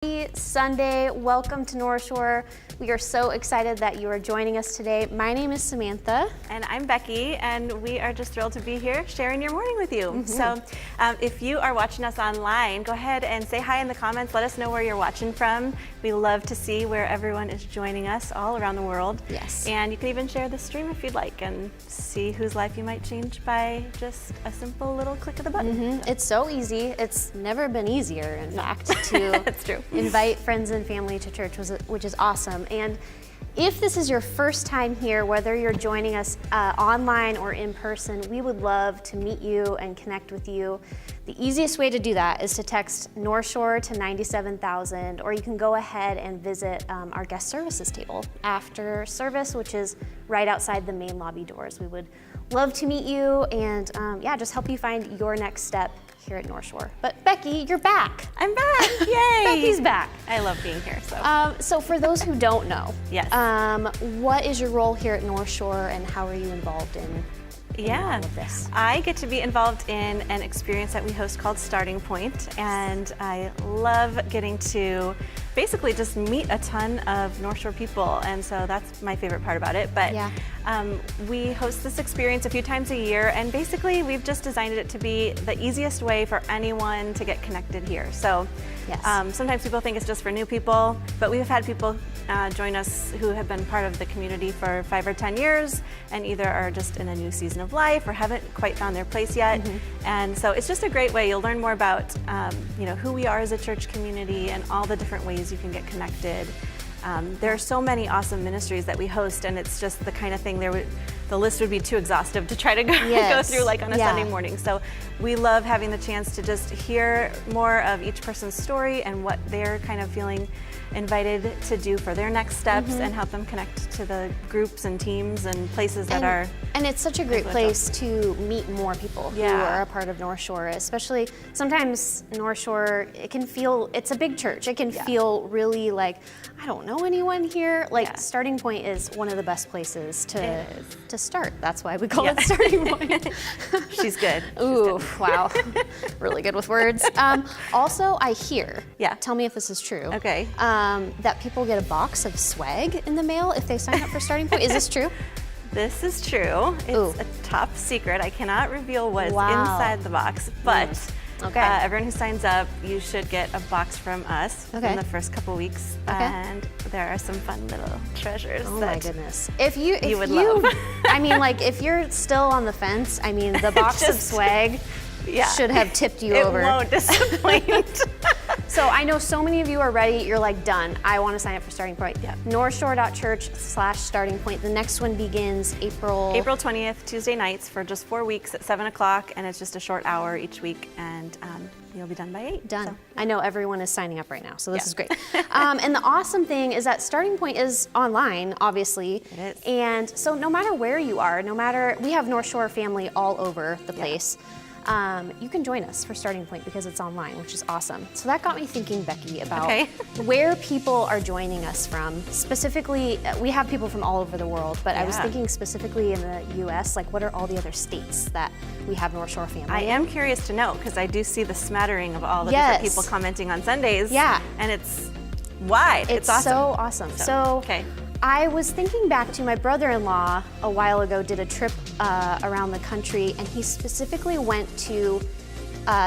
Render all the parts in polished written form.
Happy Sunday. Welcome to Northshore. We are so excited that you are joining us today. My name is Samantha. And I'm Becky, and we are just thrilled to be here sharing your morning with you. So if you are watching us online, go ahead and say hi in the comments. Let us know where you're watching from. We love to see where everyone is joining us all around the world. Yes. And you can even share the stream if you'd like and see whose life you might change by just a simple little click of the button. It's so easy. It's never been easier, in fact, to That's true. invite friends and family to church, which is awesome. And if this is your first time here, whether you're joining us online or in person, we would love to meet you and connect with you. The easiest way to do that is to text Northshore to 97,000, or you can go ahead and visit our guest services table after service, which is right outside the main lobby doors. We would love to meet you and just help you find your next step here at Northshore. But Becky, you're back. I'm back, yay! Becky's back. I love being here, So for those who don't know, Yes. What is your role here at Northshore and how are you involved in all of this? I get to be involved in an experience that we host called Starting Point, and I love getting to basically just meet a ton of Northshore people, and so that's my favorite part about it. But we host this experience a few times a year, and basically we've just designed it to be the easiest way for anyone to get connected here. So sometimes people think it's just for new people, but we've had people join us who have been part of the community for 5 or 10 years and either are just in a new season of life or haven't quite found their place yet. And so it's just a great way. You'll learn more about who we are as a church community and all the different ways you can get connected. There are so many awesome ministries that we host, and it's just the kind of thing the list would be too exhaustive to try to go through like on a Sunday morning. So we love having the chance to just hear more of each person's story and what they're kind of feeling invited to do for their next steps and help them connect to the groups and teams and places that are. And it's such a great place to meet more people who are a part of Northshore, especially sometimes Northshore, it's a big church. It can feel really like, I don't know anyone here. Starting Point is one of the best places to start. That's why we call it Starting Point. She's good. Ooh, wow. Really good with words. Also, I hear, tell me if this is true. Okay. That people get a box of swag in the mail if they sign up for Starting Point. Is this true? This is true. It's a top secret. I cannot reveal what is inside the box, but everyone who signs up, you should get a box from us in the first couple weeks, and there are some fun little treasures. Oh my goodness! If you would love. I mean, like if you're still on the fence, I mean, the box of swag should have tipped you over. It won't disappoint. So I know so many of you are ready. You're like, done. I want to sign up for Starting Point. Northshore.church/Starting Point. The next one begins April 20th, Tuesday nights for just 4 weeks at 7 o'clock, and it's just a short hour each week, and you'll be done by 8. Done. So. I know everyone is signing up right now, so this is great. And the awesome thing is that Starting Point is online, obviously. It is. And so no matter where you are, we have Northshore family all over the place. You can join us for Starting Point because it's online, which is awesome. So that got me thinking, Becky, about where people are joining us from. Specifically, we have people from all over the world, but I was thinking specifically in the U.S., like what are all the other states that we have Northshore family I am curious to know, because I do see the smattering of all the different people commenting on Sundays. Yeah. And it's wide. It's awesome. So awesome. So I was thinking back to my brother-in-law a while ago, did a trip around the country, and he specifically went to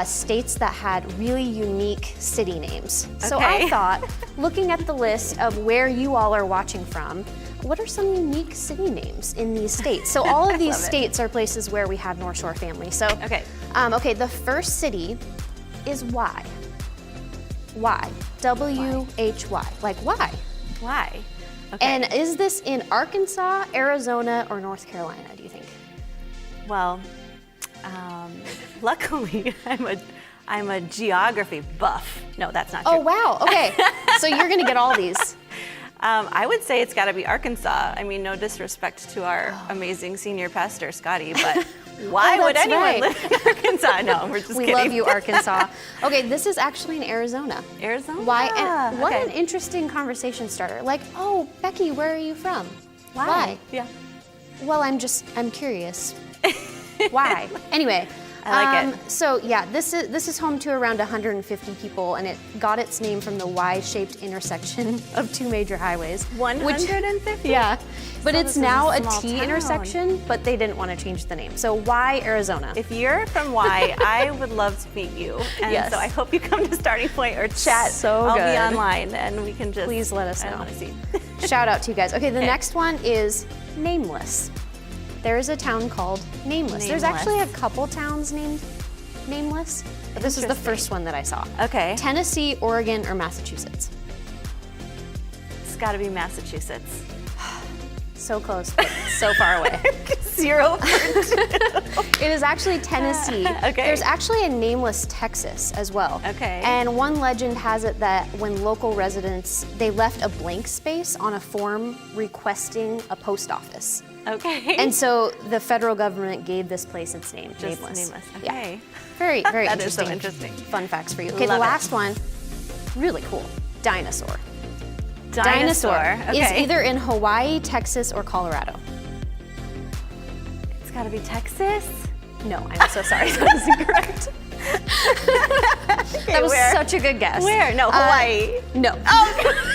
states that had really unique city names. So I thought, looking at the list of where you all are watching from, what are some unique city names in these states? So all of these states are places where we have Northshore family. So the first city is Y. Y. W-H-Y. Like why? Why? And is this in Arkansas, Arizona, or North Carolina, do you think? Well, luckily I'm a geography buff. No, that's not true. Oh wow, okay. So you're gonna get all these. I would say it's gotta be Arkansas. I mean, no disrespect to our amazing senior pastor, Scotty, but why would anyone live in Arkansas? No, we're just kidding. We love you, Arkansas. Okay, this is actually in Arizona. Arizona? Why? And what an interesting conversation starter. Like, oh, Becky, where are you from? Why? Yeah. Well, I'm curious. Why? Anyway, I like it. So yeah, this is home to around 150 people, and it got its name from the Y-shaped intersection of two major highways. 150? Yeah, but So it's this is now a a small T town. intersection, but they didn't want to change the name. So Y, Arizona. If you're from Y, I would love to meet you. And Yes. so I hope you come to Starting Point or chat. So I'll good. be online and we can just. Please let us I know. want to see. Shout out to you guys. Okay, the Okay. next one is Nameless. There is a town called Nameless. There's actually a couple towns named Nameless, but this is the Interesting. first one that I saw. Okay. Tennessee, Oregon, or Massachusetts? It's got to be Massachusetts. So close, but so far away. 0 for 2. It is actually Tennessee. Okay. There's actually a Nameless Texas as well. Okay. And one legend has it that when local residents, they left a blank space on a form requesting a post office. Okay. And so the federal government gave this place its name, Just Nameless. Okay. Yeah. Very, very That is so interesting. interesting. Fun facts for you. Okay, Love the it. last one, really cool. Dinosaur. Dinosaur. is Okay. either in Hawaii, Texas, or Colorado. It's got to be Texas. No, I'm so sorry. That is incorrect. That was where? such a good guess. Where? No, Hawaii. No. Oh.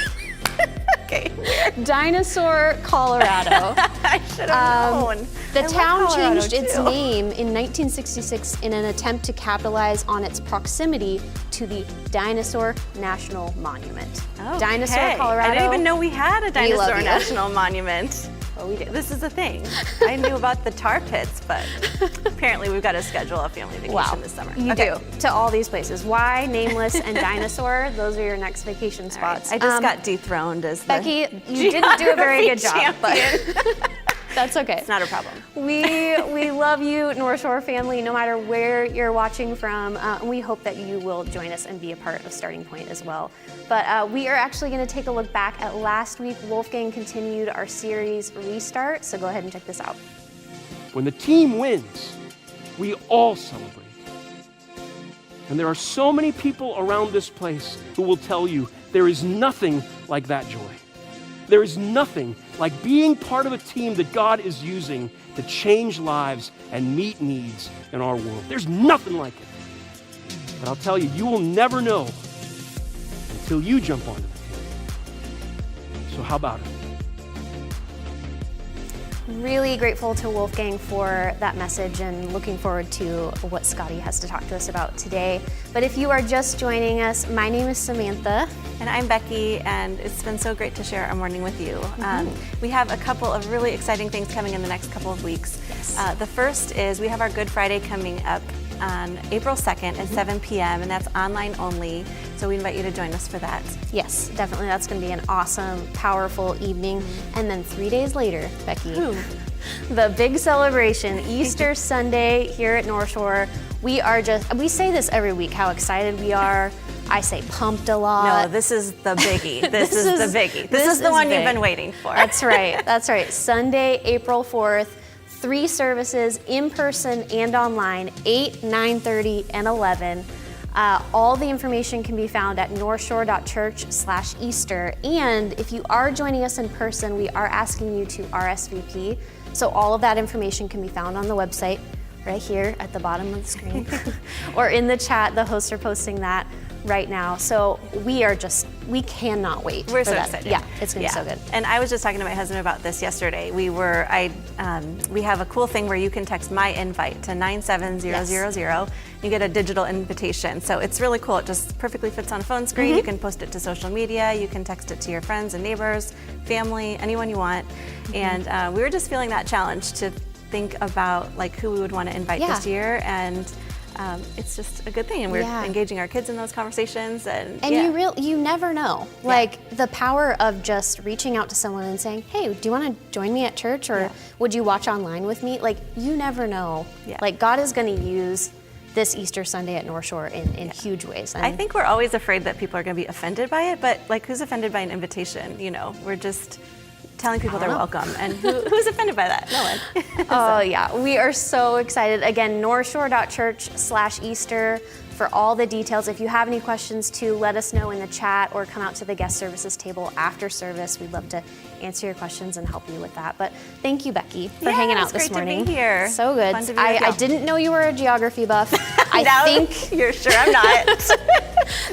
Okay. Where? Dinosaur, Colorado. I should have known. The I love town Colorado, changed its too. name in 1966 in an attempt to capitalize on its proximity to the Dinosaur National Monument. Dinosaur, Okay. Colorado. I didn't even know we had a love dinosaur you. national monument. Oh, we do. This is a thing. I knew about the tar pits, but apparently we've got to schedule a family vacation Wow. this summer. You Okay. do. To all these places. Why, Nameless, and Dinosaur, those are your next vacation All right. spots. I just got dethroned as Becky, the you didn't do a very good job, geography but that's okay. It's not a problem. We love you, North Shore family, no matter where you're watching from. And we hope that you will join us and be a part of Starting Point as well. But we are actually going to take a look back at last week. Wolfgang continued our series Restart, so go ahead and check this out. When the team wins, we all celebrate. And there are so many people around this place who will tell you there is nothing like that joy. There is nothing like being part of a team that God is using to change lives and meet needs in our world. There's nothing like it. But I'll tell you, you will never know until you jump onto the team. So how about it? Really grateful to Wolfgang for that message and looking forward to what Scotty has to talk to us about today. But if you are just joining us, my name is Samantha. And I'm Becky, and it's been so great to share our morning with you. We have a couple of really exciting things coming in the next couple of weeks. Yes. The first is we have our Good Friday coming up on April 2nd at 7 p.m., and that's online only, so we invite you to join us for that. Yes, definitely. That's going to be an awesome, powerful evening. And then 3 days later, Becky, the big celebration, Easter Sunday here at North Shore. We say this every week, how excited we are. I say pumped a lot. No, this is the biggie. This is the biggie. This is the is one you've big. been waiting for. That's right. That's right. Sunday, April 4th, 3 services in person and online, 8, 9:30, and 11. All the information can be found at northshore.church/Easter. And if you are joining us in person, we are asking you to RSVP. So all of that information can be found on the website right here at the bottom of the screen or in the chat. The hosts are posting that right now. So we cannot wait. We're for so that. excited. Yeah, it's gonna be so good. And I was just talking to my husband about this yesterday. We have a cool thing where you can text my invite to 97000. You get a digital invitation. So it's really cool. It just perfectly fits on a phone screen. You can post it to social media. You can text it to your friends and neighbors, family, anyone you want. And we were just feeling that challenge to think about like who we would want to invite this year, and it's just a good thing, and we're engaging our kids in those conversations, and you never know, like the power of just reaching out to someone and saying, hey, do you want to join me at church, or would you watch online with me? Like, you never know. Like, God is going to use this Easter Sunday at North Shore in huge ways. And I think we're always afraid that people are going to be offended by it, but like, who's offended by an invitation? You know, we're just telling people they're welcome, and who's offended by that? No one. Oh yeah, we are so excited. Again, northshore.church/Easter for all the details. If you have any questions too, let us know in the chat or come out to the guest services table after service. We'd love to answer your questions and help you with that. But thank you, Becky, for hanging out this morning. It's great to be here. So good. Fun to be with I y'all. didn't know you were a geography buff. I Now think you're sure I'm not.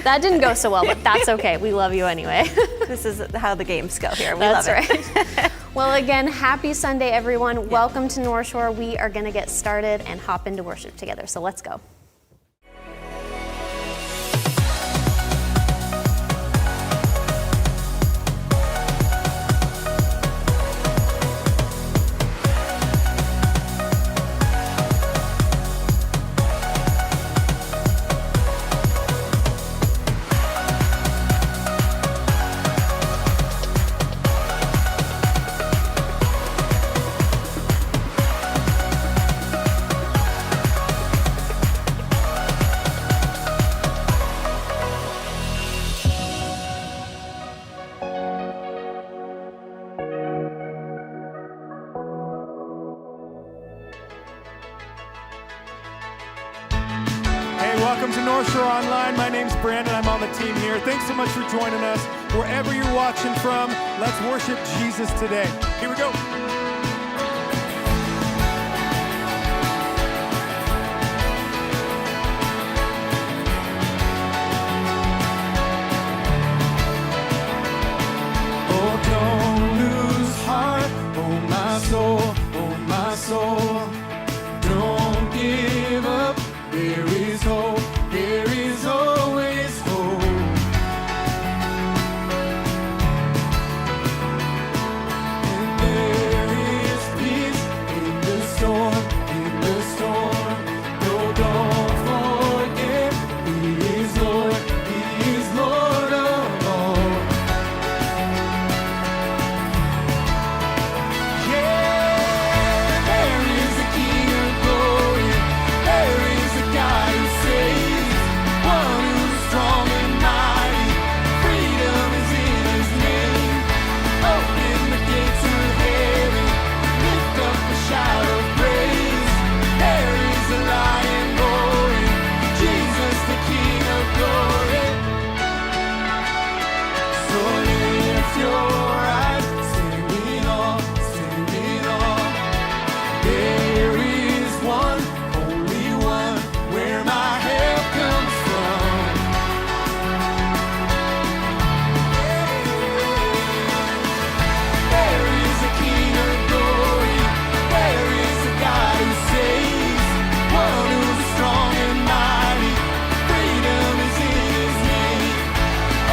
that didn't go so well, but that's okay. We love you anyway. This is how the games go here. We That's love it. right. Well, again, happy Sunday, everyone. Welcome to Northshore. We are going to get started and hop into worship together. So let's go. Welcome to Northshore Online. My name's Brandon. I'm on the team here. Thanks so much for joining us. Wherever you're watching from, let's worship Jesus today. Here we go. Oh, don't lose heart. Oh, my soul. Oh, my soul. Don't give up. There is hope, there is always hope. And there is peace in the storm, in the storm. No, don't forget, He is Lord of all. Yeah, there is a King of glory. There is a God who saves, one who's strong and mighty. Freedom is in His name. Open the gates of heaven, lift up a shout of praise. There is a lion roaring, Jesus the King of glory. So lift your eyes, stand in awe. There is one, only one, where my help comes from. There is a King of glory. There is a God who saves, one who's strong and mighty. Freedom is in His name.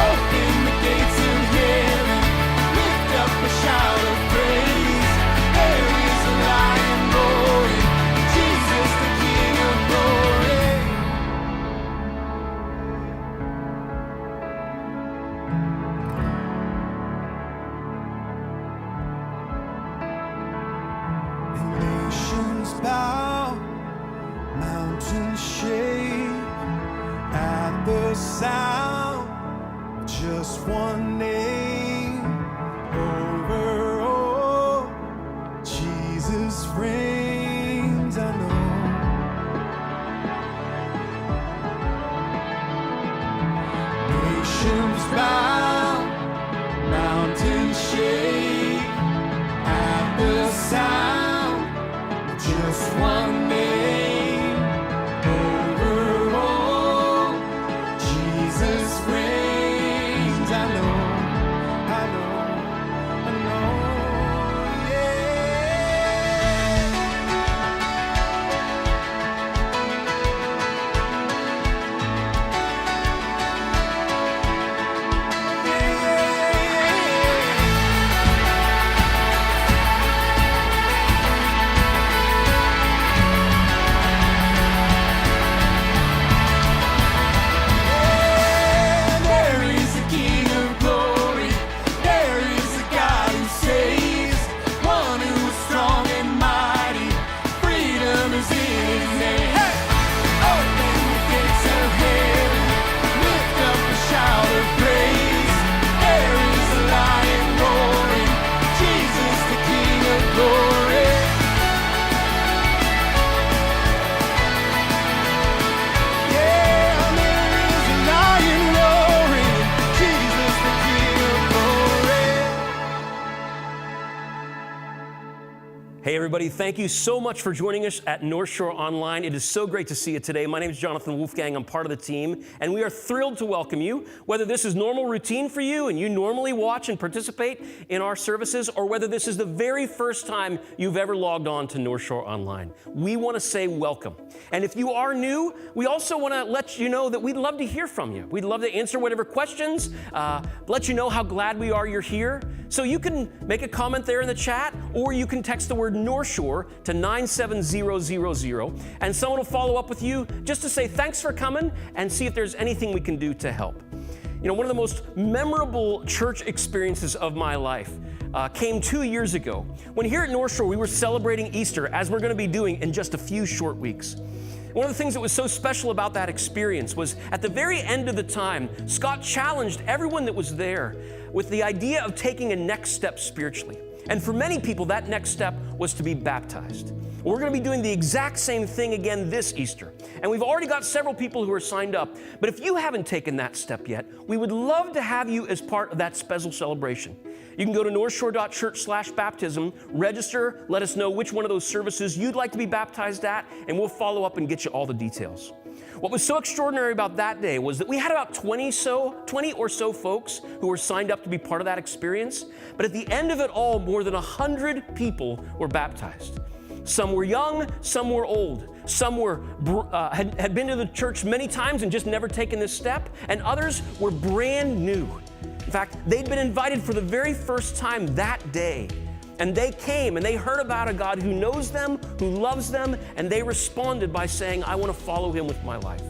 Open the gates of heaven, lift up a shout of praise. There is a lion roaring, Jesus the King of glory. And nations bow, mountains shake at the sound of just one name. Over all, Jesus reigns, I know. Nations bow, mountains shake at the sound of just one name. Over all, Jesus reigns. I know, I know, I know. Hey everybody, thank you so much for joining us at Northshore Online. It is so great to see you today. My name is Jonathan Wolfgang. I'm part of the team, and we are thrilled to welcome you. Whether this is normal routine for you and you normally watch and participate in our services, or whether this is the very first time you've ever logged on to Northshore Online, we want to say welcome. And if you are new, we also want to let you know that we'd love to hear from you. We'd love to answer whatever questions, let you know how glad we are you're here. So you can make a comment there in the chat, or you can text the word Northshore to 97000, and someone will follow up with you just to say thanks for coming and see if there's anything we can do to help. You know, one of the most memorable church experiences of my life came 2 years ago when here at Northshore we were celebrating Easter, as we're going to be doing in just a few short weeks. One of the things that was so special about that experience was at the very end of the time, Scott challenged everyone that was there with the idea of taking a next step spiritually. And for many people, that next step was to be baptized. We're going to be doing the exact same thing again this Easter. And we've already got several people who are signed up. But if you haven't taken that step yet, we would love to have you as part of that special celebration. You can go to northshore.church/baptism, register, let us know which one of those services you'd like to be baptized at, and we'll follow up and get you all the details. What was so extraordinary about that day was that we had about 20 or so folks who were signed up to be part of that experience. But at the end of it all, more than 100 people were baptized. Some were young, some were old. Some had been to the church many times and just never taken this step, and others were brand new. In fact, they'd been invited for the very first time that day. And they came and they heard about a God who knows them, who loves them, and they responded by saying, I want to follow him with my life.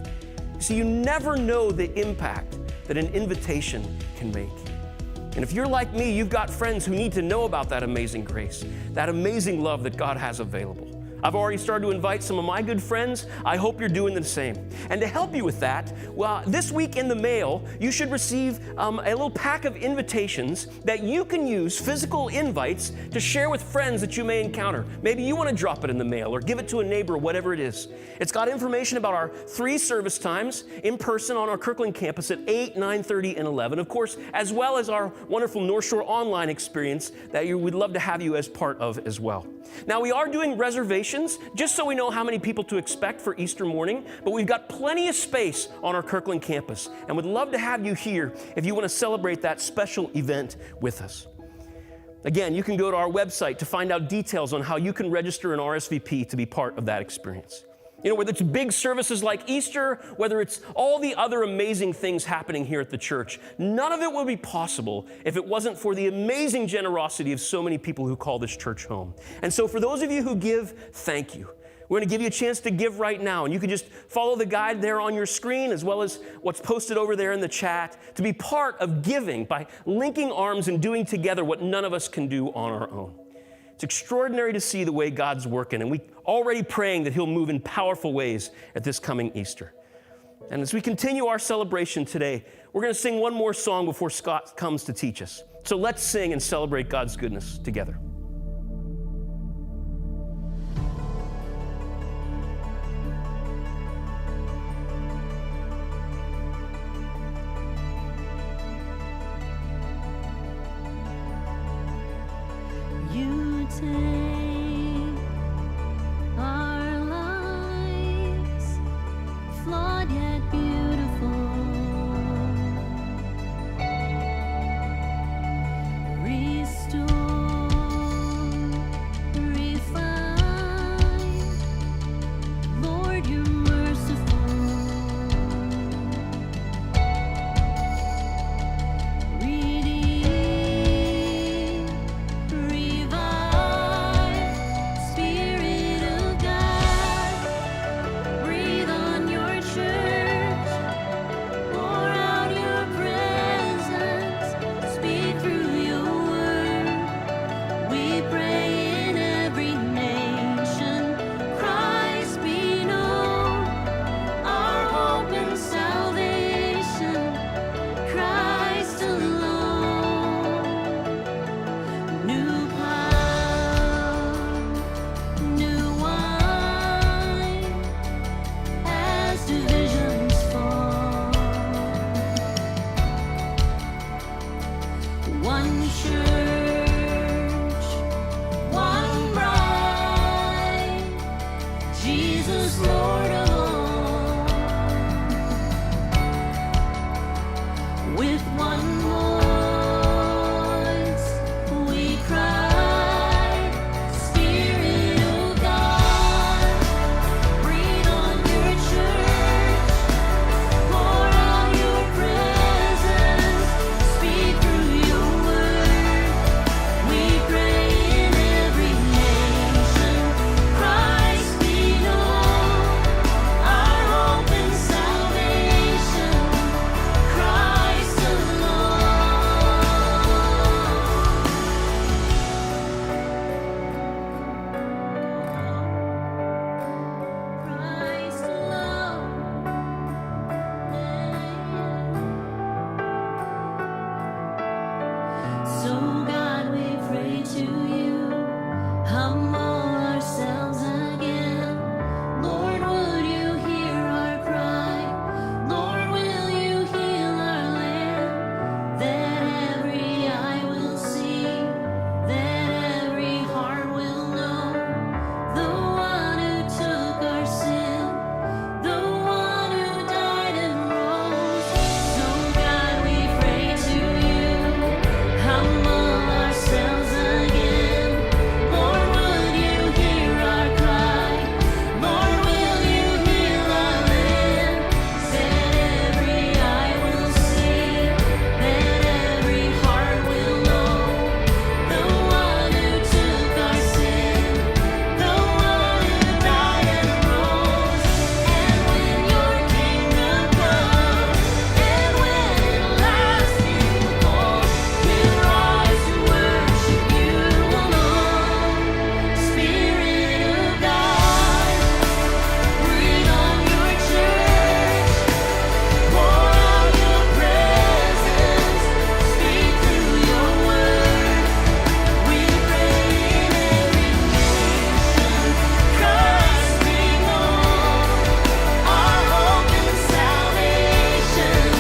So you never know the impact that an invitation can make. And if you're like me, you've got friends who need to know about that amazing grace, that amazing love that God has available. I've already started to invite some of my good friends. I hope you're doing the same. And to help you with that, well, this week in the mail, you should receive a little pack of invitations that you can use, physical invites, to share with friends that you may encounter. Maybe you want to drop it in the mail or give it to a neighbor, whatever it is. It's got information about our 3 service times in person on our Kirkland campus at 8, 9:30, and 11. Of course, as well as our wonderful Northshore Online experience that we'd love to have you as part of as well. Now, we are doing reservations just so we know how many people to expect for Easter morning, but we've got plenty of space on our Kirkland campus and would love to have you here if you want to celebrate that special event with us. Again, you can go to our website to find out details on how you can register an RSVP to be part of that experience. You know, whether it's big services like Easter, whether it's all the other amazing things happening here at the church, none of it would be possible if it wasn't for the amazing generosity of so many people who call this church home. And so for those of you who give, thank you. We're going to give you a chance to give right now, and you can just follow the guide there on your screen as well as what's posted over there in the chat to be part of giving by linking arms and doing together what none of us can do on our own. It's extraordinary to see the way God's working, and we're already praying that he'll move in powerful ways at this coming Easter. And as we continue our celebration today, we're going to sing one more song before Scott comes to teach us. So let's sing and celebrate God's goodness together. You take our lives, flawed yet beautiful, restore, refine. Lord, you're merciful. Redeem, revive, Spirit of God, breathe on your church, pour out your presence, speak through your word. We pray in every nation, Christ be known, our hope and salvation, Christ alone. New cloud, new wine, as divisions fall. One church, one bride. So God, we pray to you, humble ourselves again. Lord, would you hear our cry? Lord, will you heal our land? That every eye will see, that every heart will know, the one who took our sin, the one who died and rose. So God, we pray to you, humble ourselves again. Lord, would you hear our cry? Lord, will you heal our land? That every eye will see, that every heart will know, the one who took our sin, the one who died and rose. And when your kingdom comes, and when at last you call, we'll rise to worship you alone. Spirit of God, breathe on your church, pour out your presence, speak through your word. We pray in every nation, Christ be known, our hope and salvation, Christ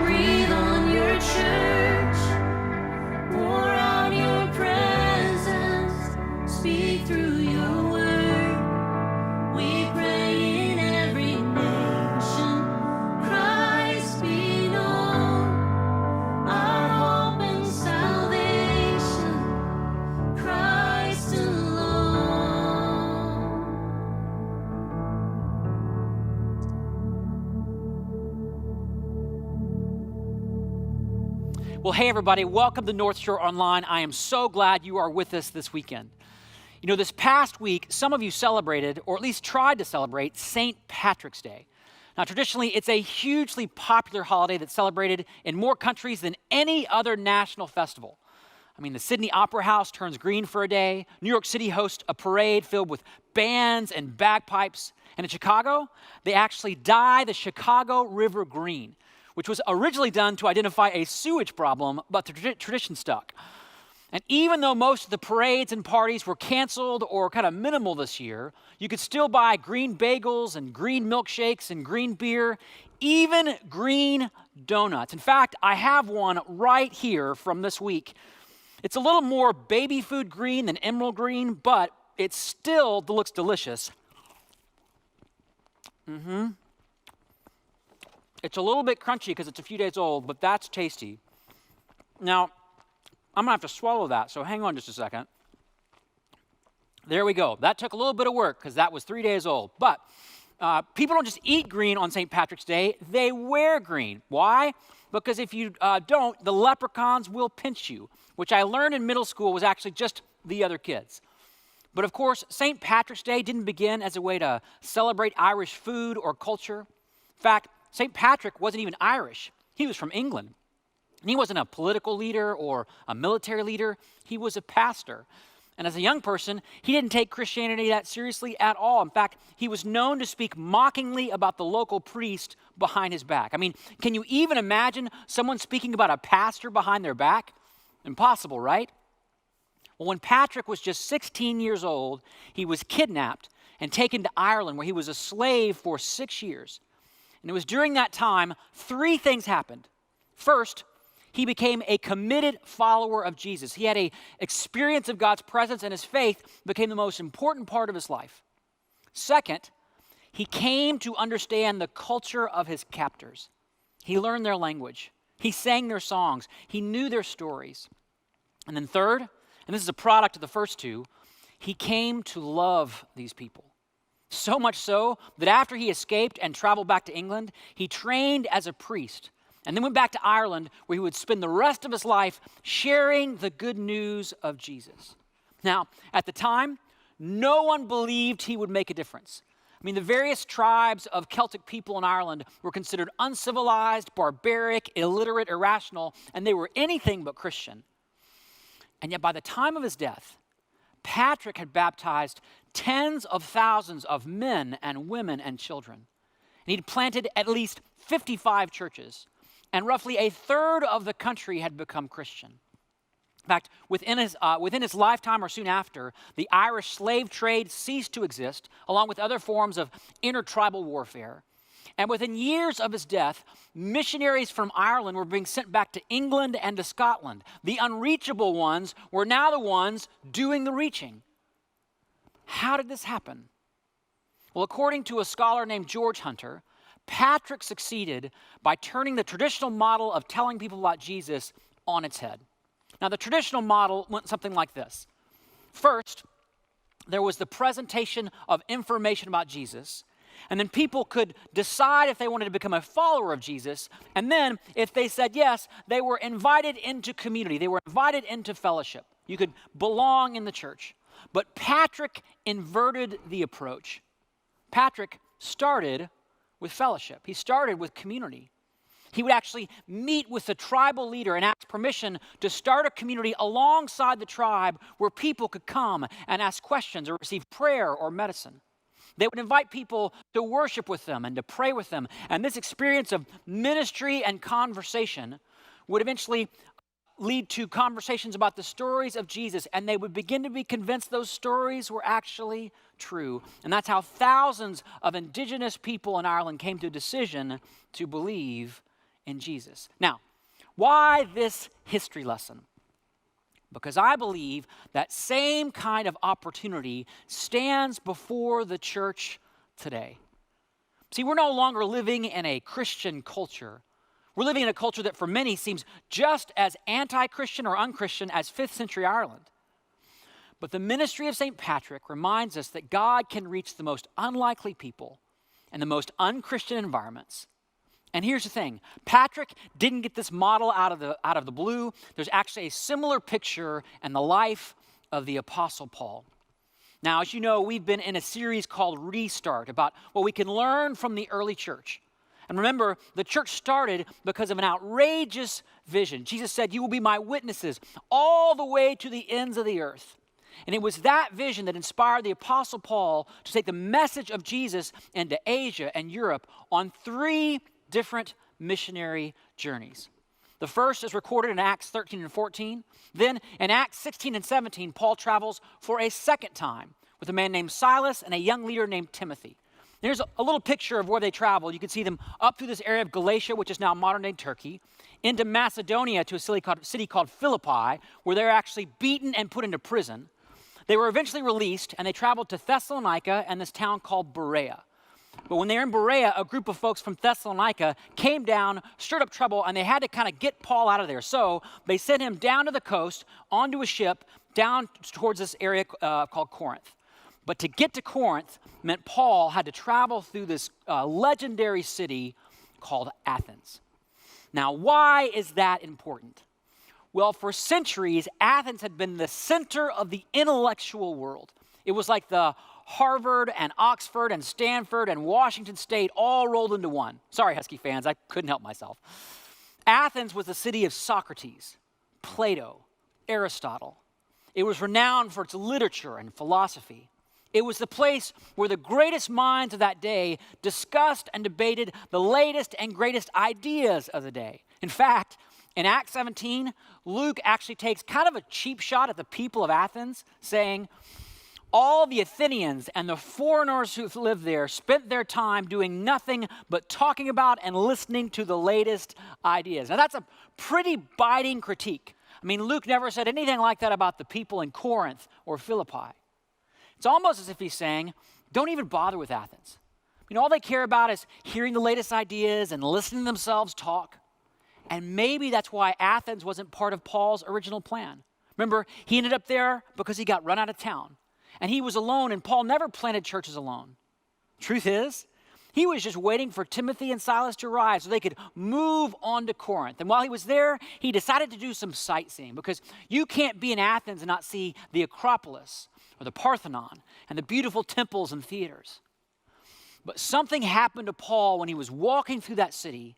breathe on your church, pour out your presence, speak through your word. We pray in every nation, Christ be known, our hope and salvation, Christ alone. Well, hey, everybody, welcome to Northshore Online. I am so glad you are with us this weekend. You know, this past week, some of you celebrated, or at least tried to celebrate, St. Patrick's Day. Now, traditionally, it's a hugely popular holiday that's celebrated in more countries than any other national festival. I mean, the Sydney Opera House turns green for a day. New York City hosts a parade filled with bands and bagpipes. And in Chicago, they actually dye the Chicago River green, which was originally done to identify a sewage problem, but the tradition stuck. And even though most of the parades and parties were canceled or kind of minimal this year, you could still buy green bagels and green milkshakes and green beer, even green donuts. In fact, I have one right here from this week. It's a little more baby food green than emerald green, but it still looks delicious. It's a little bit crunchy because it's a few days old, but that's tasty. Now, I'm going to have to swallow that, so hang on just a second. There we go. That took a little bit of work because that was 3 days old. But people don't just eat green on St. Patrick's Day, they wear green. Why? Because if you don't, the leprechauns will pinch you, which I learned in middle school was actually just the other kids. But of course, St. Patrick's Day didn't begin as a way to celebrate Irish food or culture. In fact, St. Patrick wasn't even Irish. He was from England. And he wasn't a political leader or a military leader. He was a pastor. And as a young person, he didn't take Christianity that seriously at all. In fact, he was known to speak mockingly about the local priest behind his back. I mean, can you even imagine someone speaking about a pastor behind their back? Impossible, right? Well, when Patrick was just 16 years old, he was kidnapped and taken to Ireland, where he was a slave for 6 years. And it was during that time, 3 things happened. First, he became a committed follower of Jesus. He had an experience of God's presence, and his faith became the most important part of his life. Second, he came to understand the culture of his captors. He learned their language. He sang their songs. He knew their stories. And then third, and this is a product of the first 2, he came to love these people. So much so that after he escaped and traveled back to England, he trained as a priest. and then went back to Ireland, where he would spend the rest of his life sharing the good news of Jesus. Now, at the time, no one believed he would make a difference. I mean, the various tribes of Celtic people in Ireland were considered uncivilized, barbaric, illiterate, irrational, and they were anything but Christian. And yet by the time of his death, Patrick had baptized tens of thousands of men and women and children. And he'd planted at least 55 churches, and roughly a third of the country had become Christian. In fact, within his lifetime or soon after, the Irish slave trade ceased to exist, along with other forms of intertribal warfare. And within years of his death, missionaries from Ireland were being sent back to England and to Scotland. The unreachable ones were now the ones doing the reaching. How did this happen? Well, according to a scholar named George Hunter, Patrick succeeded by turning the traditional model of telling people about Jesus on its head. Now, the traditional model went something like this. First, there was the presentation of information about Jesus, and then people could decide if they wanted to become a follower of Jesus, and then if they said yes, they were invited into community. They were invited into fellowship. You could belong in the church. But Patrick inverted the approach. Patrick started with fellowship. He started with community. He would actually meet with the tribal leader and ask permission to start a community alongside the tribe where people could come and ask questions or receive prayer or medicine. They would invite people to worship with them and to pray with them. And this experience of ministry and conversation would eventually lead to conversations about the stories of Jesus, and they would begin to be convinced those stories were actually true. And that's how thousands of indigenous people in Ireland came to a decision to believe in Jesus. Now, why this history lesson? Because I believe that same kind of opportunity stands before the church today. See, we're no longer living in a Christian culture. We're living in a culture that for many seems just as anti-Christian or unchristian as 5th century Ireland. But the ministry of St. Patrick reminds us that God can reach the most unlikely people and the most unchristian environments. And here's the thing, Patrick didn't get this model out of the blue. There's actually a similar picture in the life of the Apostle Paul. Now, as you know, we've been in a series called Restart about what we can learn from the early church. And remember, the church started because of an outrageous vision. Jesus said, "You will be my witnesses all the way to the ends of the earth." And it was that vision that inspired the Apostle Paul to take the message of Jesus into Asia and Europe on 3 different missionary journeys. The first is recorded in Acts 13 and 14. Then in Acts 16 and 17, Paul travels for a second time with a man named Silas and a young leader named Timothy. Here's a little picture of where they traveled. You can see them up through this area of Galatia, which is now modern-day Turkey, into Macedonia to a city called Philippi, where they're actually beaten and put into prison. They were eventually released, and they traveled to Thessalonica and this town called Berea. But when they were in Berea, a group of folks from Thessalonica came down, stirred up trouble, and they had to kind of get Paul out of there. So they sent him down to the coast, onto a ship, down towards this area called Corinth. But to get to Corinth meant Paul had to travel through this legendary city called Athens. Now, why is that important? Well, for centuries, Athens had been the center of the intellectual world. It was like the Harvard and Oxford and Stanford and Washington State all rolled into one. Sorry, Husky fans, I couldn't help myself. Athens was the city of Socrates, Plato, Aristotle. It was renowned for its literature and philosophy. It was the place where the greatest minds of that day discussed and debated the latest and greatest ideas of the day. In fact, in Acts 17, Luke actually takes kind of a cheap shot at the people of Athens, saying, all the Athenians and the foreigners who lived there spent their time doing nothing but talking about and listening to the latest ideas. Now, that's a pretty biting critique. I mean, Luke never said anything like that about the people in Corinth or Philippi. It's almost as if he's saying, don't even bother with Athens. You know, all they care about is hearing the latest ideas and listening to themselves talk. And maybe that's why Athens wasn't part of Paul's original plan. Remember, he ended up there because he got run out of town. And he was alone, and Paul never planted churches alone. Truth is, He was just waiting for Timothy and Silas to arrive so they could move on to Corinth. And while he was there, he decided to do some sightseeing, because you can't be in Athens and not see the Acropolis or the Parthenon and the beautiful temples and theaters. But something happened to Paul when he was walking through that city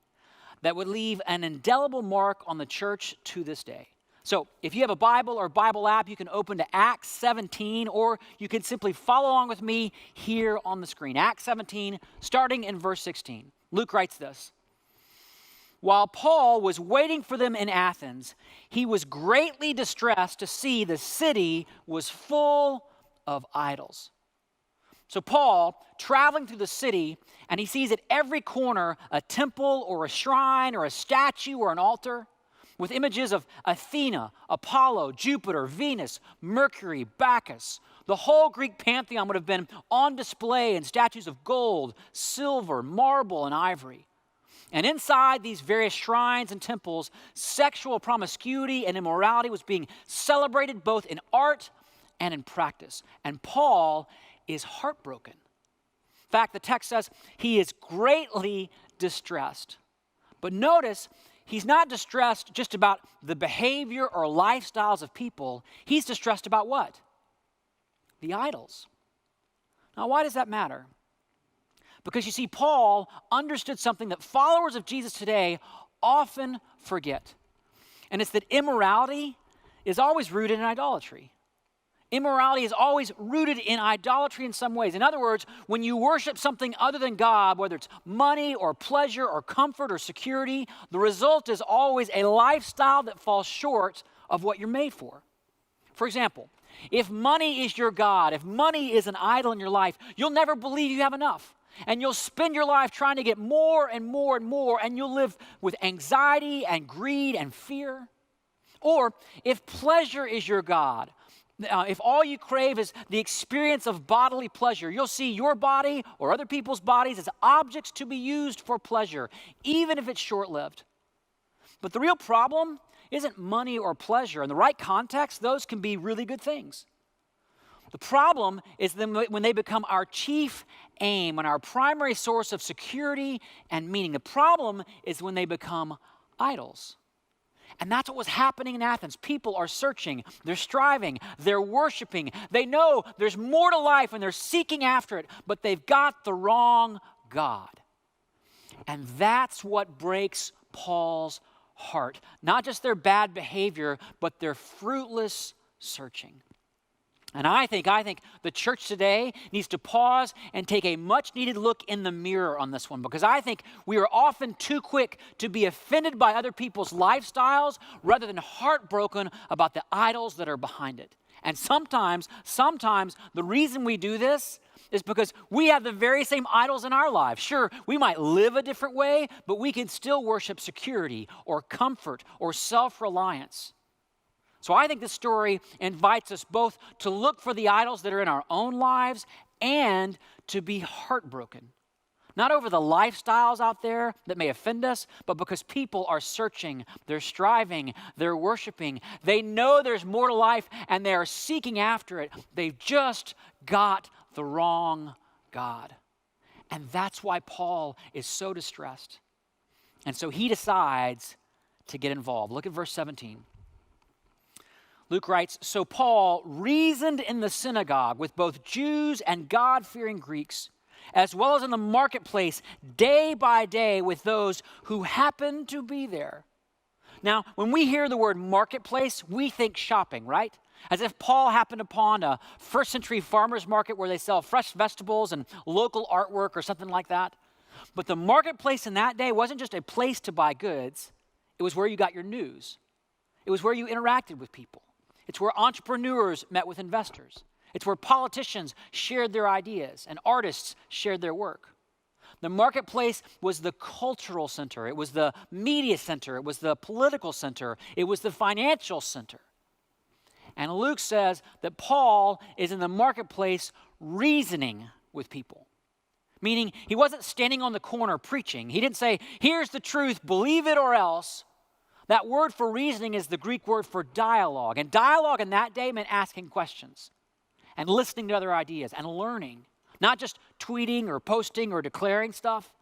that would leave an indelible mark on the church to this day. So if you have a Bible or Bible app, you can open to Acts 17, or you can simply follow along with me here on the screen. Acts 17, starting in verse 16. Luke writes this: "While Paul was waiting for them in Athens, he was greatly distressed to see the city was full of idols." So Paul, traveling through the city, and he sees at every corner a temple or a shrine or a statue or an altar with images of Athena, Apollo, Jupiter, Venus, Mercury, Bacchus. The whole Greek pantheon would have been on display in statues of gold, silver, marble, and ivory. And inside these various shrines and temples, sexual promiscuity and immorality was being celebrated both in art and in practice. And Paul is heartbroken. In fact, the text says he is greatly distressed. But notice, he's not distressed just about the behavior or lifestyles of people. He's distressed about what? The idols. Now, why does that matter? Because you see, Paul understood something that followers of Jesus today often forget. And it's that immorality is always rooted in idolatry. Immorality is always rooted in idolatry in some ways. In other words, when you worship something other than God, whether it's money or pleasure or comfort or security, the result is always a lifestyle that falls short of what you're made for. For example, if money is your God, if money is an idol in your life, you'll never believe you have enough. And you'll spend your life trying to get more and more and more, and you'll live with anxiety and greed and fear. Or if pleasure is your God, if all you crave is the experience of bodily pleasure, you'll see your body or other people's bodies as objects to be used for pleasure, even if it's short-lived. But the real problem isn't money or pleasure. In the right context, those can be really good things. The problem is when they become our chief aim and our primary source of security and meaning. The problem is when they become idols. And that's what was happening in Athens. People are searching, they're striving, they're worshiping. They know there's more to life and they're seeking after it, but they've got the wrong God. And that's what breaks Paul's heart. Not just their bad behavior, but their fruitless searching. And I think the church today needs to pause and take a much needed look in the mirror on this one, because I think we are often too quick to be offended by other people's lifestyles rather than heartbroken about the idols that are behind it. And sometimes the reason we do this is because we have the very same idols in our lives. Sure, we might live a different way, but we can still worship security or comfort or self-reliance. So I think this story invites us both to look for the idols that are in our own lives and to be heartbroken. Not over the lifestyles out there that may offend us, but because people are searching, they're striving, they're worshiping. They know there's more to life and they are seeking after it. They've just got the wrong God. And that's why Paul is so distressed. And so he decides to get involved. Look at verse 17. Luke writes, "So Paul reasoned in the synagogue with both Jews and God-fearing Greeks, as well as in the marketplace day by day with those who happened to be there." Now, when we hear the word marketplace, we think shopping, right? As if Paul happened upon a first century farmer's market where they sell fresh vegetables and local artwork or something like that. But the marketplace in that day wasn't just a place to buy goods. It was where you got your news. It was where you interacted with people. It's where entrepreneurs met with investors. It's where politicians shared their ideas and artists shared their work. The marketplace was the cultural center. It was the media center. It was the political center. It was the financial center. And Luke says that Paul is in the marketplace reasoning with people. Meaning he wasn't standing on the corner preaching. He didn't say, "Here's the truth, believe it or else." That word for reasoning is the Greek word for dialogue. And dialogue in that day meant asking questions and listening to other ideas and learning. not just tweeting or posting or declaring stuff.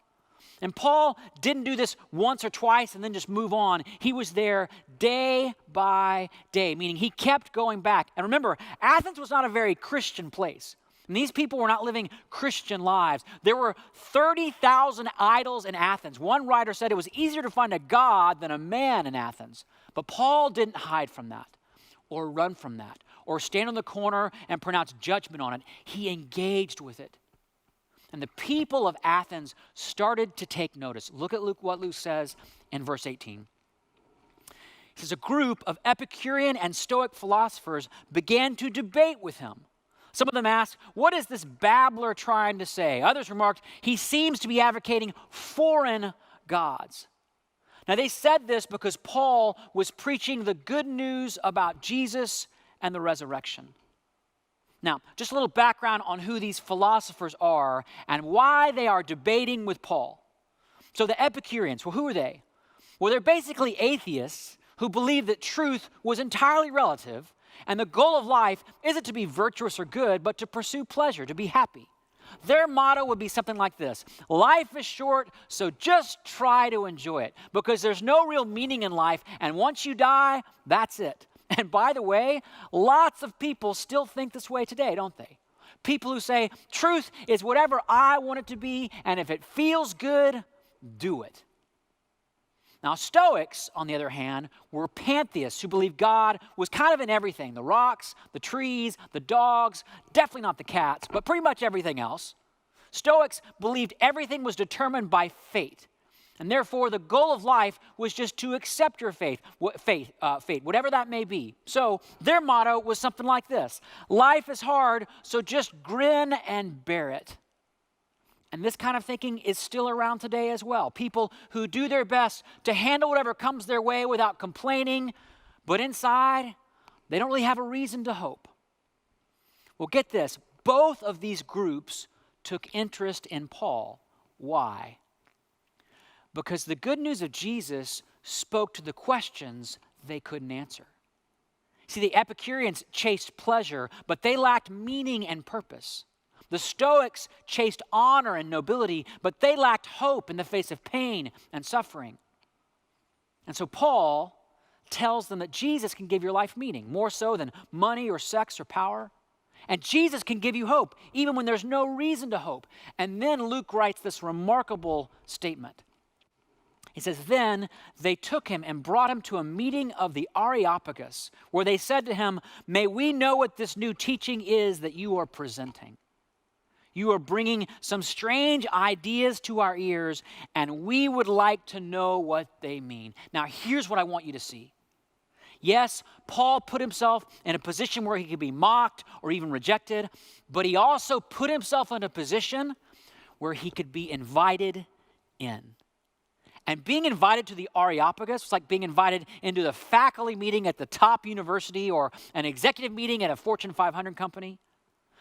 And Paul didn't do this once or twice and then just move on. He was there day by day, meaning he kept going back. And remember, Athens was not a very Christian place. And these people were not living Christian lives. There were 30,000 idols in Athens. One writer said it was easier to find a god than a man in Athens. But Paul didn't hide from that or run from that or stand on the corner and pronounce judgment on it. He engaged with it. And the people of Athens started to take notice. Look at what Luke says in verse 18. He says, a group of Epicurean and Stoic philosophers began to debate with him. Some of them asked, what is this babbler trying to say? Others remarked, he seems to be advocating foreign gods. Now they said this because Paul was preaching the good news about Jesus and the resurrection. Now, just a little background on who these philosophers are and why they are debating with Paul. So the Epicureans, well, who are they? Well, they're basically atheists who believe that truth was entirely relative, and the goal of life isn't to be virtuous or good, but to pursue pleasure, to be happy. Their motto would be something like this: life is short, so just try to enjoy it, because there's no real meaning in life, and once you die, that's it. And by the way, lots of people still think this way today, don't they? People who say, truth is whatever I want it to be, and if it feels good, do it. Now, Stoics, on the other hand, were pantheists who believed God was kind of in everything. The rocks, the trees, the dogs, definitely not the cats, but pretty much everything else. Stoics believed everything was determined by fate. And therefore, the goal of life was just to accept your fate, whatever that may be. So their motto was something like this: life is hard, so just grin and bear it. And this kind of thinking is still around today as well. People who do their best to handle whatever comes their way without complaining, but inside, they don't really have a reason to hope. Well, get this. Both of these groups took interest in Paul. Why? Because the good news of Jesus spoke to the questions they couldn't answer. See, the Epicureans chased pleasure, but they lacked meaning and purpose. The Stoics chased honor and nobility, but they lacked hope in the face of pain and suffering. And so Paul tells them that Jesus can give your life meaning, more so than money or sex or power. And Jesus can give you hope, even when there's no reason to hope. And then Luke writes this remarkable statement. He says, then they took him and brought him to a meeting of the Areopagus, where they said to him, may we know what this new teaching is that you are presenting. You are bringing some strange ideas to our ears, and we would like to know what they mean. Now, here's what I want you to see. Yes, Paul put himself in a position where he could be mocked or even rejected, but he also put himself in a position where he could be invited in. And being invited to the Areopagus was like being invited into the faculty meeting at the top university or an executive meeting at a Fortune 500 company.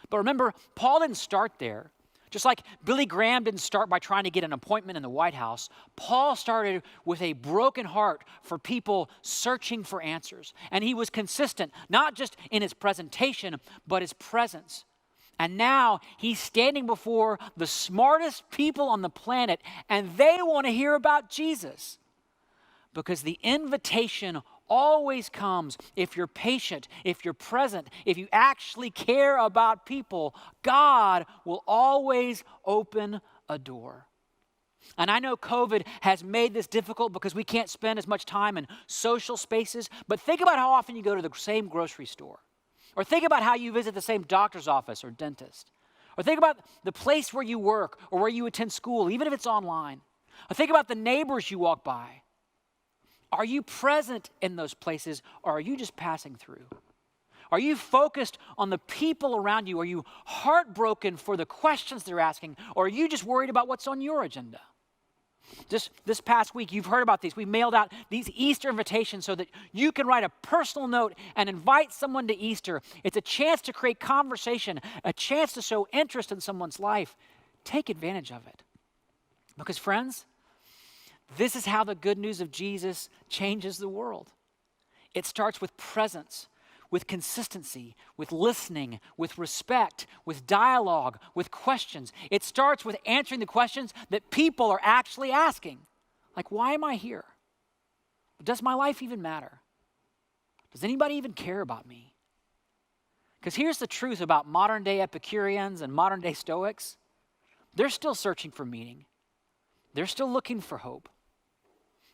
But remember, Paul didn't start there. Just like Billy Graham didn't start by trying to get an appointment in the White House, Paul started with a broken heart for people searching for answers. And he was consistent, not just in his presentation, but his presence. And now he's standing before the smartest people on the planet, and they want to hear about Jesus. Because the invitation always comes if you're patient, if you're present, if you actually care about people, God will always open a door. And I know COVID has made this difficult because we can't spend as much time in social spaces, but think about how often you go to the same grocery store. Or think about how you visit the same doctor's office or dentist. Or think about the place where you work or where you attend school, even if it's online. Or think about the neighbors you walk by. Are you present in those places, or are you just passing through? Are you focused on the people around you? Are you heartbroken for the questions they're asking, or are you just worried about what's on your agenda? Just this past week, you've heard about these. We mailed out these Easter invitations so that you can write a personal note and invite someone to Easter. It's a chance to create conversation, a chance to show interest in someone's life. Take advantage of it. Because friends, this is how the good news of Jesus changes the world. It starts with presence, with consistency, with listening, with respect, with dialogue, with questions. It starts with answering the questions that people are actually asking. Like, why am I here? Does my life even matter? Does anybody even care about me? Because here's the truth about modern day Epicureans and modern day Stoics. They're still searching for meaning. They're still looking for hope.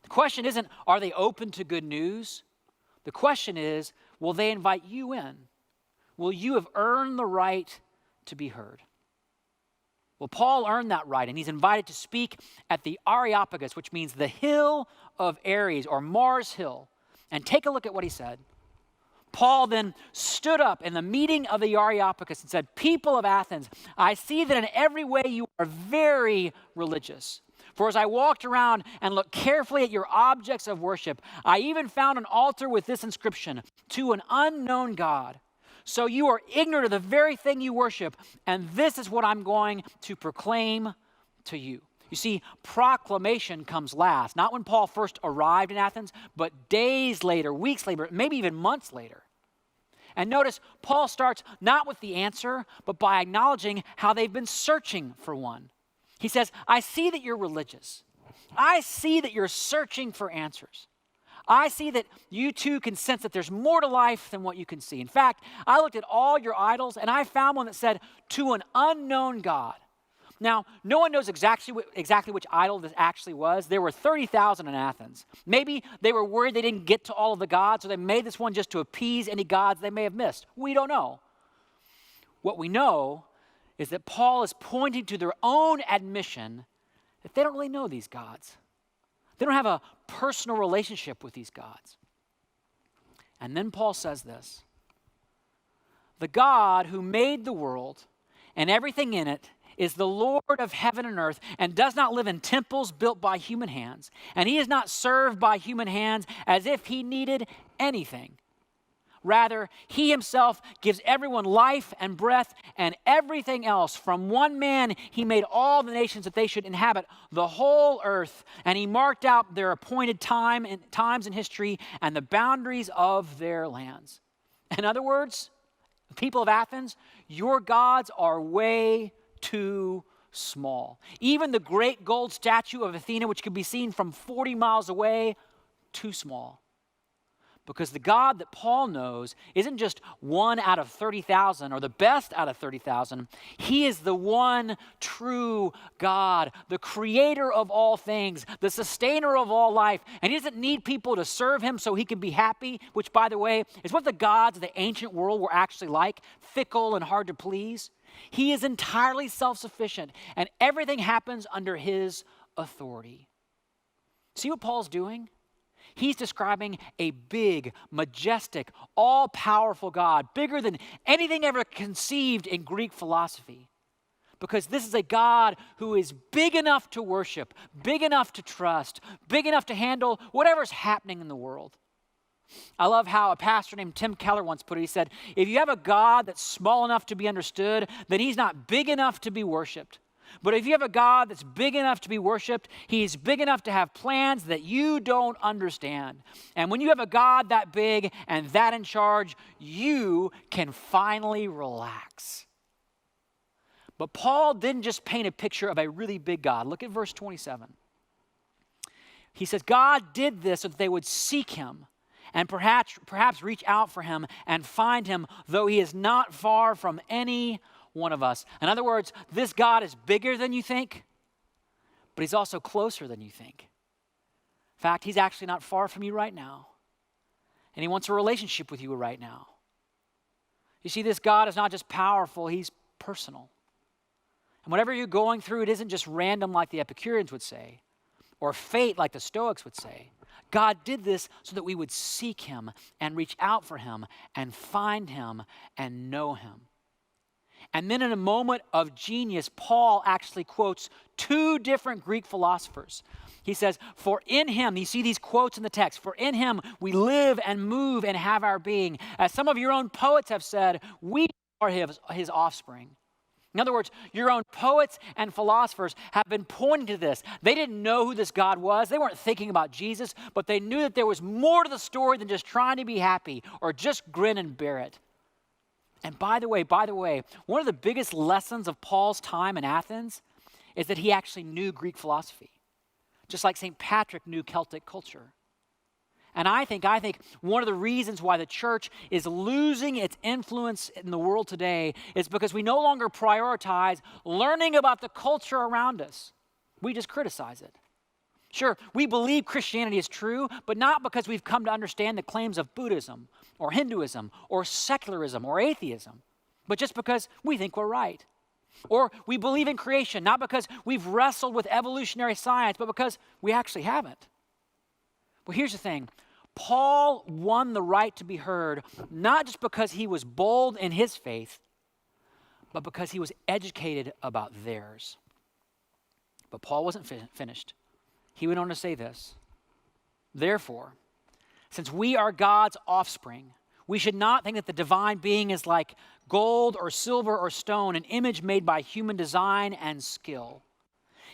The question isn't, are they open to good news? The question is, will they invite you in? Will you have earned the right to be heard? Well, Paul earned that right, and he's invited to speak at the Areopagus, which means the hill of Ares, or Mars Hill. And take a look at what he said. Paul then stood up in the meeting of the Areopagus and said, "People of Athens, I see that in every way you are very religious. For as I walked around and looked carefully at your objects of worship, I even found an altar with this inscription, 'To an unknown God.' So you are ignorant of the very thing you worship, and this is what I'm going to proclaim to you." You see, proclamation comes last, not when Paul first arrived in Athens, but days later, weeks later, maybe even months later. And notice, Paul starts not with the answer, but by acknowledging how they've been searching for one. He says, I see that you're religious. I see that you're searching for answers. I see that you too can sense that there's more to life than what you can see. In fact, I looked at all your idols and I found one that said, "To an unknown God." Now, no one knows exactly which idol this actually was. There were 30,000 in Athens. Maybe they were worried they didn't get to all of the gods, so they made this one just to appease any gods they may have missed. We don't know. What we know is that Paul is pointing to their own admission that they don't really know these gods. They don't have a personal relationship with these gods. And then Paul says this: "The God who made the world and everything in it is the Lord of heaven and earth, and does not live in temples built by human hands. And he is not served by human hands as if he needed anything. Rather, he himself gives everyone life and breath and everything else. From one man he made all the nations that they should inhabit the whole earth, and he marked out their appointed times in history and the boundaries of their lands." In other words, the people of Athens, your gods are way too small. Even the great gold statue of Athena, which could be seen from 40 miles away, too small. Because the God that Paul knows isn't just one out of 30,000 or the best out of 30,000. He is the one true God, the creator of all things, the sustainer of all life. And he doesn't need people to serve him so he can be happy, which, by the way, is what the gods of the ancient world were actually like, fickle and hard to please. He is entirely self-sufficient, and everything happens under his authority. See what Paul's doing? He's describing a big, majestic, all-powerful God, bigger than anything ever conceived in Greek philosophy. Because this is a God who is big enough to worship, big enough to trust, big enough to handle whatever's happening in the world. I love how a pastor named Tim Keller once put it. He said, if you have a God that's small enough to be understood, then he's not big enough to be worshiped. But if you have a God that's big enough to be worshiped, he's big enough to have plans that you don't understand. And when you have a God that big and that in charge, you can finally relax. But Paul didn't just paint a picture of a really big God. Look at verse 27. He says, God did this so that they would seek him and perhaps reach out for him and find him, though he is not far from any one of us. In other words, this God is bigger than you think, but he's also closer than you think. In fact, he's actually not far from you right now, and he wants a relationship with you right now. You see, this God is not just powerful, he's personal. And whatever you're going through, it isn't just random like the Epicureans would say, or fate like the Stoics would say. God did this so that we would seek him and reach out for him and find him and know him. And then in a moment of genius, Paul actually quotes two different Greek philosophers. He says, for in him, you see these quotes in the text, for in him we live and move and have our being. As some of your own poets have said, we are his offspring. In other words, your own poets and philosophers have been pointing to this. They didn't know who this God was. They weren't thinking about Jesus, but they knew that there was more to the story than just trying to be happy or just grin and bear it. And by the way, one of the biggest lessons of Paul's time in Athens is that he actually knew Greek philosophy, just like St. Patrick knew Celtic culture. And I think one of the reasons why the church is losing its influence in the world today is because we no longer prioritize learning about the culture around us. We just criticize it. Sure, we believe Christianity is true, but not because we've come to understand the claims of Buddhism or Hinduism or secularism or atheism, but just because we think we're right. Or we believe in creation, not because we've wrestled with evolutionary science, but because we actually haven't. Well, here's the thing. Paul won the right to be heard, not just because he was bold in his faith, but because he was educated about theirs. But Paul wasn't finished. He went on to say this. Therefore, since we are God's offspring, we should not think that the divine being is like gold or silver or stone, an image made by human design and skill.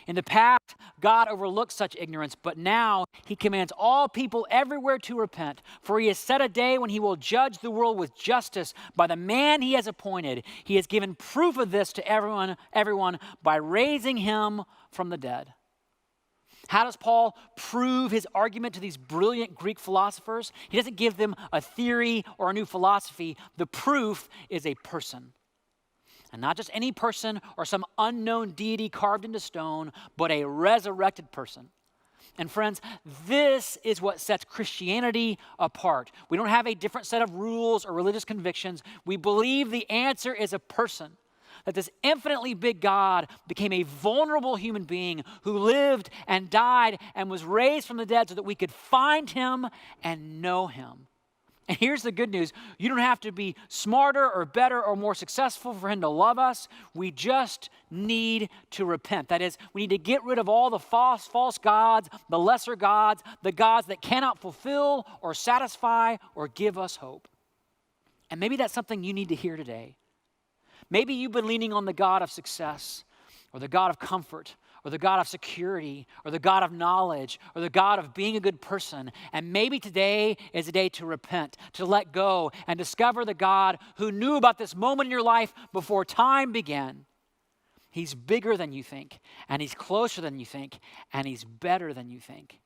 In the past, God overlooked such ignorance, but now he commands all people everywhere to repent, for he has set a day when he will judge the world with justice by the man he has appointed. He has given proof of this to everyone by raising him from the dead. How does Paul prove his argument to these brilliant Greek philosophers? He doesn't give them a theory or a new philosophy. The proof is a person. And not just any person or some unknown deity carved into stone, but a resurrected person. And friends, this is what sets Christianity apart. We don't have a different set of rules or religious convictions. We believe the answer is a person. That this infinitely big God became a vulnerable human being who lived and died and was raised from the dead so that we could find him and know him. And here's the good news. You don't have to be smarter or better or more successful for him to love us. We just need to repent. That is, we need to get rid of all the false gods, the lesser gods, the gods that cannot fulfill or satisfy or give us hope. And maybe that's something you need to hear today. Maybe you've been leaning on the God of success or the God of comfort or the God of security, or the God of knowledge, or the God of being a good person. And maybe today is a day to repent, to let go, and discover the God who knew about this moment in your life before time began. He's bigger than you think, and he's closer than you think, and he's better than you think.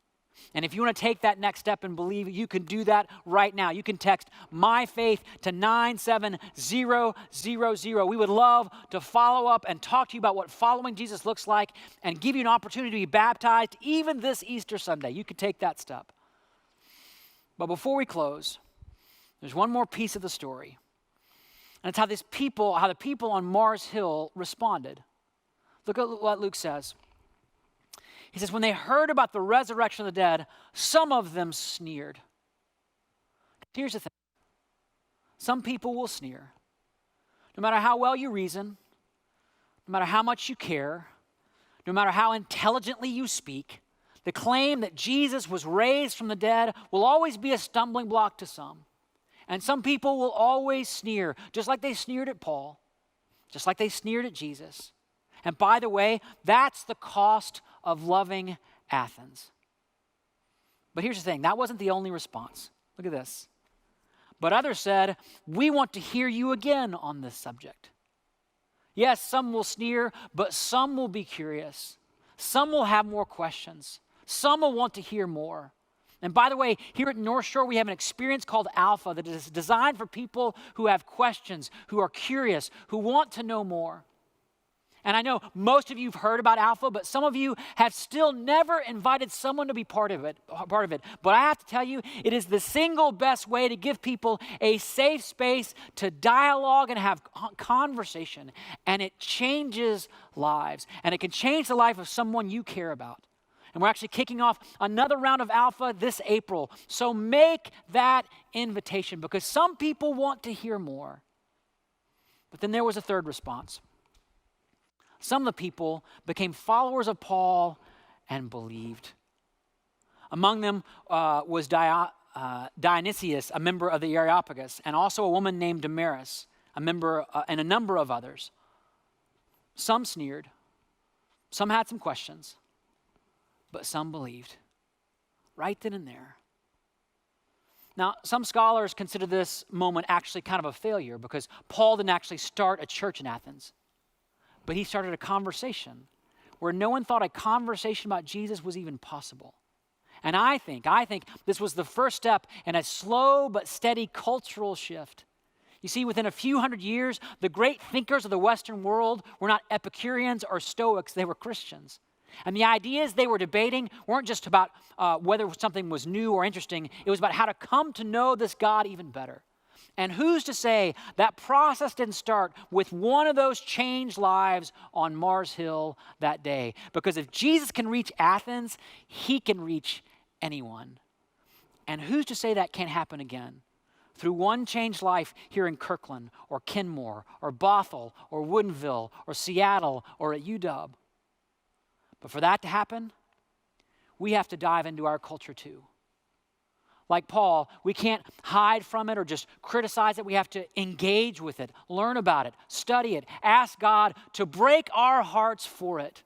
And if you want to take that next step and believe, you can do that right now. You can text My Faith to 97000. We would love to follow up and talk to you about what following Jesus looks like and give you an opportunity to be baptized even this Easter Sunday. You can take that step. But before we close, there's one more piece of the story. And it's how the people on Mars Hill responded. Look at what Luke says. He says, when they heard about the resurrection of the dead, some of them sneered. Here's the thing. Some people will sneer. No matter how well you reason, no matter how much you care, no matter how intelligently you speak, the claim that Jesus was raised from the dead will always be a stumbling block to some. And some people will always sneer, just like they sneered at Paul, just like they sneered at Jesus. And by the way, that's the cost of loving Athens. But here's the thing, that wasn't the only response. Look at this. But others said, we want to hear you again on this subject. Yes, some will sneer, but some will be curious. Some will have more questions. Some will want to hear more. And by the way, here at Northshore, we have an experience called Alpha that is designed for people who have questions, who are curious, who want to know more. And I know most of you have heard about Alpha, but some of you have still never invited someone to be part of it. But I have to tell you, it is the single best way to give people a safe space to dialogue and have conversation. And it changes lives. And it can change the life of someone you care about. And we're actually kicking off another round of Alpha this April. So make that invitation, because some people want to hear more. But then there was a third response. Some of the people became followers of Paul and believed. Among them was Dionysius, a member of the Areopagus, and also a woman named Damaris, a member, and a number of others. Some sneered, some had some questions, but some believed right then and there. Now, some scholars consider this moment actually kind of a failure because Paul didn't actually start a church in Athens, but he started a conversation where no one thought a conversation about Jesus was even possible. And I think this was the first step in a slow but steady cultural shift. You see, within a few hundred years, the great thinkers of the Western world were not Epicureans or Stoics, they were Christians. And the ideas they were debating weren't just about whether something was new or interesting, it was about how to come to know this God even better. And who's to say that process didn't start with one of those changed lives on Mars Hill that day? Because if Jesus can reach Athens, he can reach anyone. And who's to say that can't happen again? Through one changed life here in Kirkland or Kenmore or Bothell or Woodinville or Seattle or at UW. But for that to happen, we have to dive into our culture too. Like Paul, we can't hide from it or just criticize it. We have to engage with it, learn about it, study it, ask God to break our hearts for it.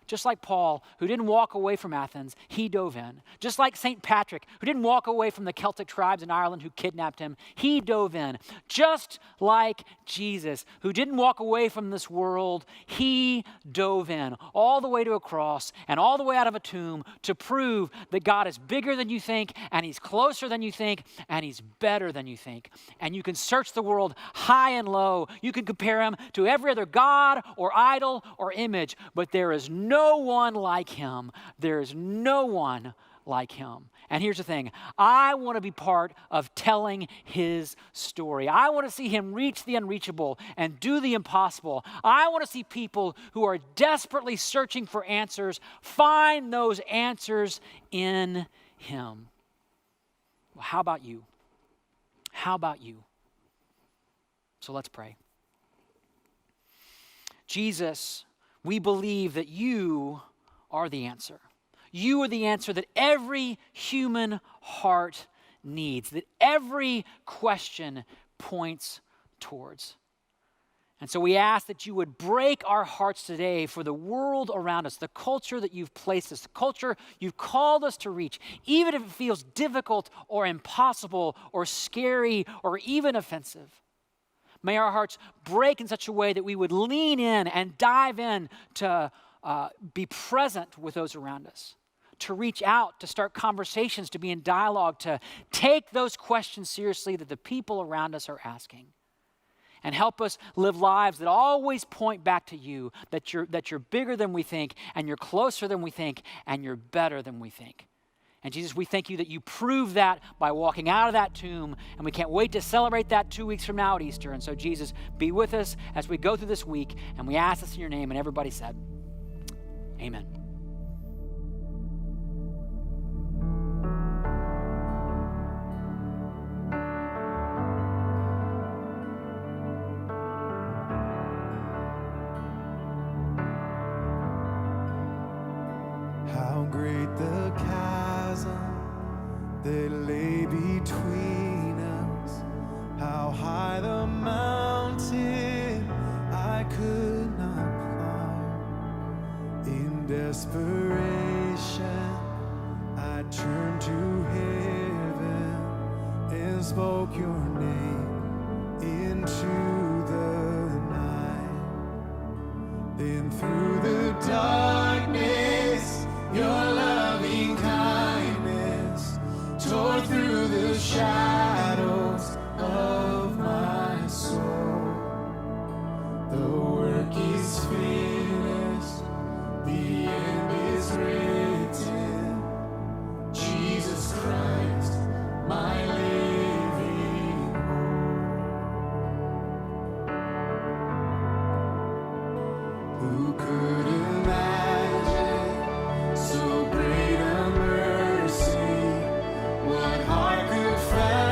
Just like Paul, who didn't walk away from Athens, he dove in. Just like St. Patrick, who didn't walk away from the Celtic tribes in Ireland who kidnapped him, he dove in. Just like Jesus, who didn't walk away from this world, he dove in all the way to a cross and all the way out of a tomb to prove that God is bigger than you think, and he's closer than you think, and he's better than you think. And you can search the world high and low. You can compare him to every other god or idol or image, but there is no one like him. There's no one like him. And here's the thing. I want to be part of telling his story. I want to see him reach the unreachable and do the impossible. I want to see people who are desperately searching for answers find those answers in him. Well, how about you? How about you? So let's pray. Jesus, we believe that you are the answer. You are the answer that every human heart needs, that every question points towards. And so we ask that you would break our hearts today for the world around us, the culture that you've placed us, the culture you've called us to reach, even if it feels difficult or impossible or scary or even offensive. May our hearts break in such a way that we would lean in and dive in to be present with those around us, to reach out, to start conversations, to be in dialogue, to take those questions seriously that the people around us are asking. And help us live lives that always point back to you, that you're bigger than we think, and you're closer than we think, and you're better than we think. And Jesus, we thank you that you prove that by walking out of that tomb, and we can't wait to celebrate that 2 weeks from now at Easter. And so Jesus, be with us as we go through this week, and we ask this in your name, and everybody said, amen. How great the chasm that lay between us, how high the mountain I could not climb. In desperation, I turned to heaven and spoke your name into the night. Then through the darkness, your loving kindness tore through the shadows of my soul. The work is finished, the end is written. Jesus Christ, my living hope. Who could imagine so great a mercy? What heart could fathom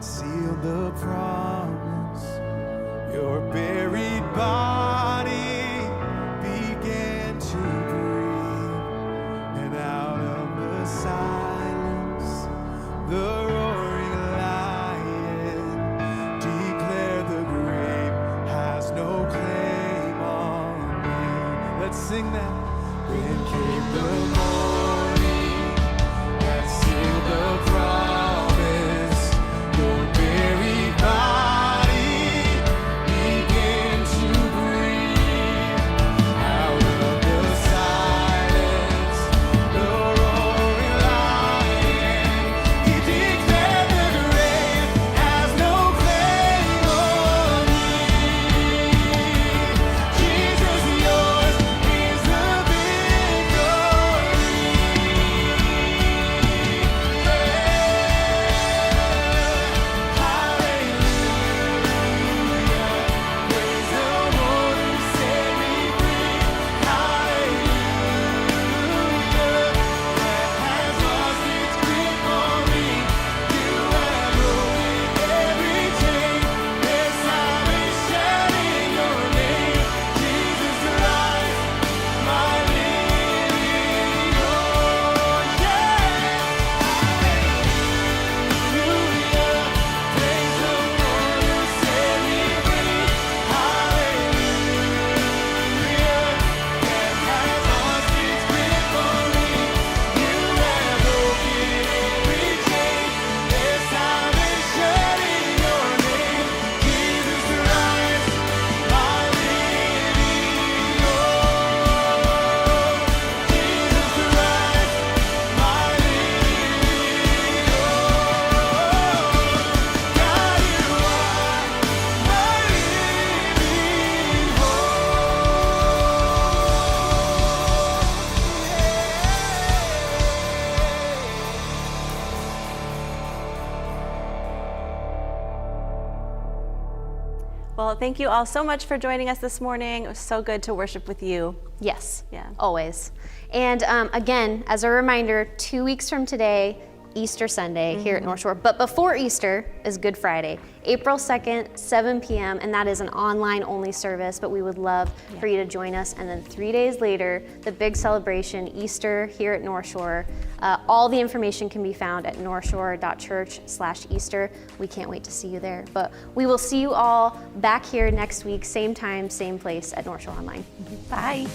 that sealed the promise. Your buried body began to breathe, and out of the silence, the roaring lion declared the grave has no claim on me. Let's sing that. Then came the morning that sealed the promise. Your buried body began to breathe. Out of the silence, the roaring lion, he declared the grave has no claim on me. Jesus, yours is the Well, thank you all so much for joining us this morning. It was so good to worship with you. Yes, Yeah. always. And again, as a reminder, 2 weeks from today, Easter Sunday here at North Shore. But before Easter is Good Friday, April 2nd, 7 p.m., and that is an online only service, but we would love for you to join us. And then 3 days later, the big celebration, Easter here at North Shore. All the information can be found at northshore.church/Easter. We can't wait to see you there. But we will see you all back here next week, same time, same place at North Shore Online. Bye.